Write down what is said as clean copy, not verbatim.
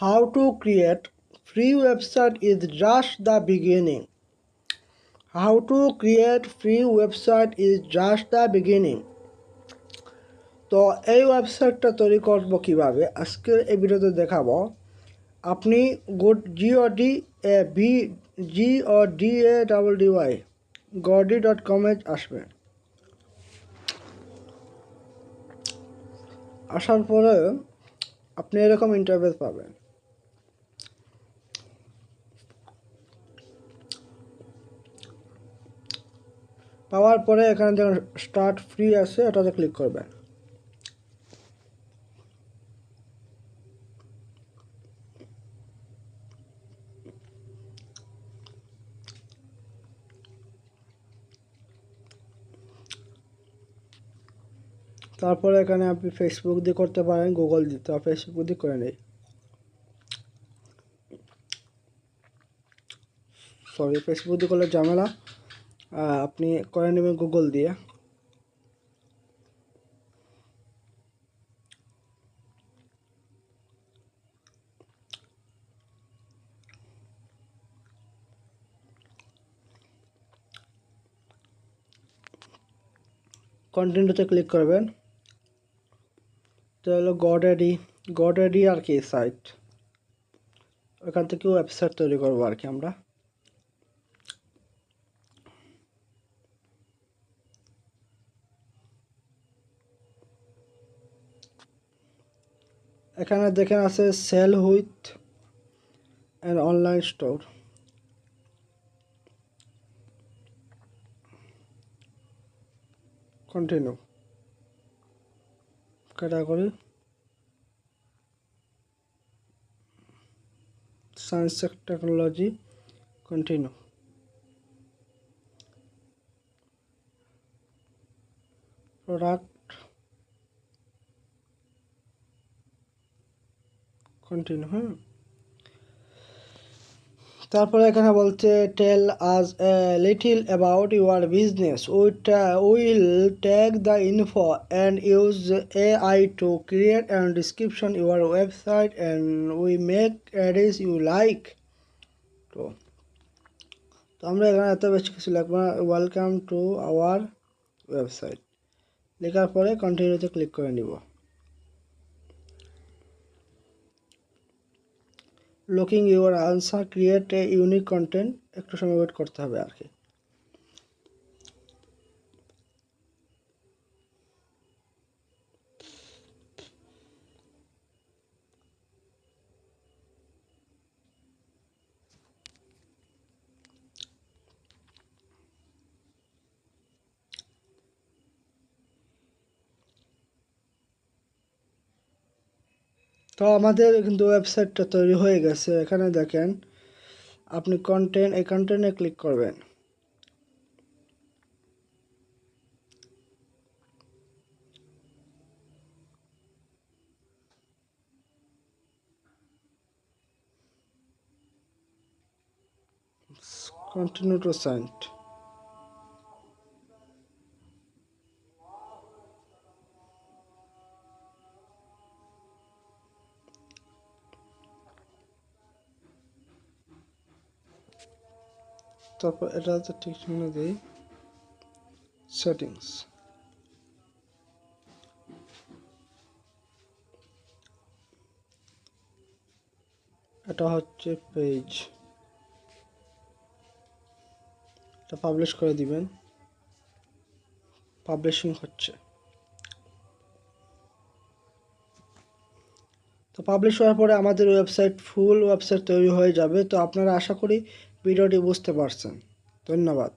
How to create free website is just the beginning. How to create free website is just the beginning. তো এই ওয়েবসাইটটা তৈরি করব কিভাবে আজকের এই ভিডিওতে দেখাবো। আপনি goddy.com আসবেন। আসার পরে আপনি এরকম ইন্টারফেস পাবেন। পাওয়ার পরে এখানে যখন স্টার্ট ফ্রি আছে ওটাতে ক্লিক করবেন। তারপরে এখানে আপনি ফেসবুক দিয়ে করতে পারেন, গুগল দিয়ে। তো ফেসবুক দিয়ে করে নেই, ফেসবুক দিয়ে করলে ঝামেলা। আপনি করে নেবেন গুগল দিয়ে। কন্টিনিউতে ক্লিক করবেন। তো হলো গড্যাডি আর কি সাইট, ওখান থেকে ওয়েবসাইট তৈরি করবো আর কি আমরা। এখানে দেখেন আছে sell with an online store. Continue category science technology, continue. Product, continue. তারপরে এখানে বলছে tell us a little about your business, will take the info and use AI to create and description your website and we make ads you like. তো আমরা এখানে এত বেশি কিছু লিখবো না, ওয়েলকাম টু আওয়ার ওয়েবসাইট লেখার পরে কন্টিনিউতে ক্লিক করে নিব। Looking your answer, create a unique content, একটু সময় ওয়েট করতে হবে আর কি। তো আমাদের কিন্তু ওয়েবসাইটটা তৈরি হয়ে গেছে। এখানে দেখেন আপনি কন্টেন্ট, এই কন্টেন্টে ক্লিক করবেন। Continue to send. তারপর এটা তো ঠিক শুনে দিই সেটিংস। এটা হচ্ছে পেজ, এটা পাবলিশ করে দিবেন। পাবলিশিং হচ্ছে। তো পাবলিশ হওয়ার পরে আমাদের ফুল ওয়েবসাইট তৈরি হয়ে যাবে। তো আপনারা আশা করি ভিডিওটি বুঝতে পারছেন। ধন্যবাদ।